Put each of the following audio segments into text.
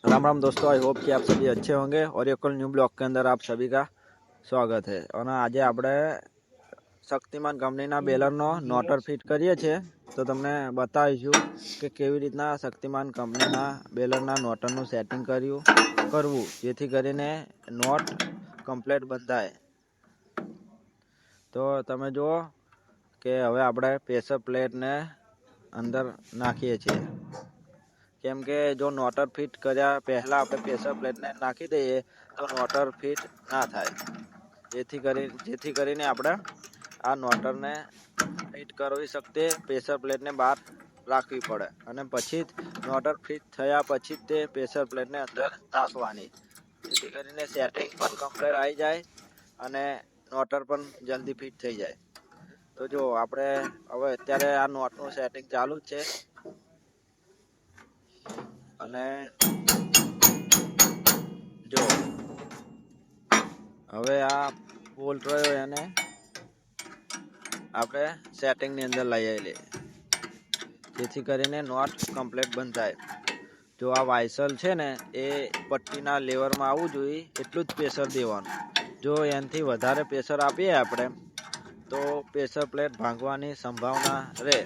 राम राम दोस्तों, I hope कि आप सभी अच्छे होंगे। और एक न्यू ब्लॉग के अंदर आप सभी का स्वागत है। और आज આપણે શક્તિમાન કંપનીના બેલરનો નોટર ફિટ કરીએ છીએ, તો તમને બતાવીશું કે કેવી રીતના શક્તિમાન કંપનીના બેલરના નોટરનું સેટિંગ કરવું જેથી કરીને નોટ કમ્પ્લીટ બંધાય। તો તમે જુઓ કે હવે આપણે પ્રેશર પ્લેટને અંદર નાખીએ છીએ, કેમ કે જો નોટર ફિટ કર્યા પહેલાં આપણે પ્રેશર પ્લેટને નાખી દઈએ તો નોટર ફિટ ના થાય। જેથી કરીને આપણે આ નોટરને ફિટ કરવી શકતે પ્રેશર પ્લેટને બહાર રાખવી પડે અને પછી જ નોટર ફિટ થયા પછી જ તે પ્રેશર પ્લેટને અંદર નાખવાની, જેથી કરીને સેટિંગ પણ કમ્પ્લીટ આવી જાય અને નોટર પણ જલ્દી ફિટ થઈ જાય। તો જો આપણે હવે અત્યારે આ નોટનું સેટિંગ ચાલુ જ છે અને જો હવે આ બોલ્ટ રહ્યો એને આપણે સેટિંગની અંદર લઈ આવીએ જેથી કરીને નોટ કમ્પ્લીટ બંધાય। જો આ વાયસલ છે ને એ પટ્ટીના લેવરમાં આવવું જોઈએ એટલું જ પ્રેશર દેવાનું। જો એનાથી વધારે પ્રેશર આપીએ આપણે તો પ્રેશર પ્લેટ ભાંગવાની સંભાવના રહે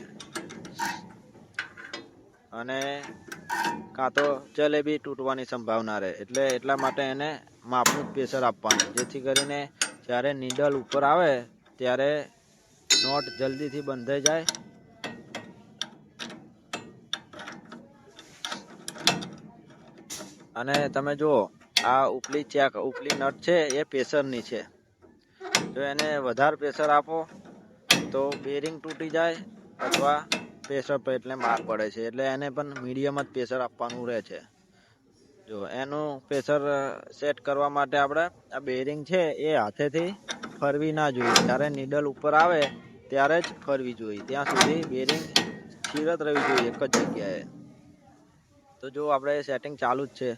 અને કાં તો જલેબી તૂટવાની સંભાવના રહે। એટલા માટે એને માપનું જ પ્રેશર આપવાનું, જેથી કરીને જ્યારે નીડલ ઉપર આવે ત્યારે નોટ જલ્દીથી બંધાઈ જાય અને તમે જુઓ આ ઉપલી નટ છે એ પ્રેશરની છે। જો એને વધારે પ્રેશર આપો તો બેરિંગ તૂટી જાય અથવા પ્રેશર પ્લેટને માર પડે છે, એટલે એને પણ મીડિયમ જ પ્રેશર આપવાનું રહે છે। જો એનું પ્રેશર સેટ કરવા માટે આપણે આ બેરિંગ છે એ હાથેથી ફરવી ના જોઈએ, જ્યારે નીડલ ઉપર આવે ત્યારે જ ફરવી જોઈએ, ત્યાં સુધી બેરિંગ સ્થિર જ રહેવી જોઈએ એક જ જગ્યાએ। તો જો આપણે સેટિંગ ચાલુ જ છે।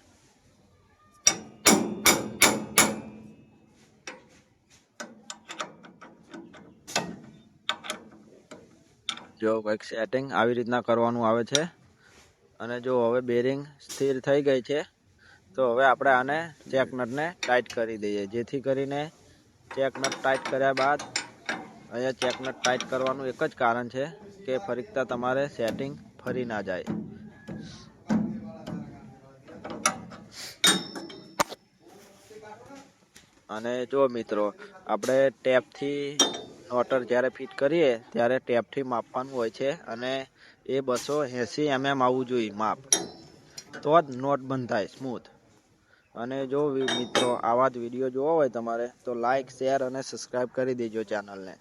જો કંઈક સેટિંગ આવી રીતના કરવાનું આવે છે અને જો હવે બેરિંગ સ્થિર થઈ ગઈ છે તો હવે આપણે આને ચેક નટને ટાઈટ કરી દઈએ, જેથી કરીને ચેક નટ ટાઈટ કર્યા બાદ અહીંયા ચેક નટ ટાઈટ કરવાનું એક જ કારણ છે કે ફરીકતા તમારે સેટિંગ ફરી ના જાય। અને જો મિત્રો આપણે ટેપથી નોટર જ્યારે ફિટ કરીએ ત્યારે ટેપથી માપવાનું હોય છે અને એ 280 mm આવવું જોઈએ માપ, તો જ નોટ બંધાય સ્મૂથ। અને જો મિત્રો આવા જ વિડીયો જોવા હોય તમારે તો લાઈક, શેર અને સબસ્ક્રાઈબ કરી દેજો ચેનલને।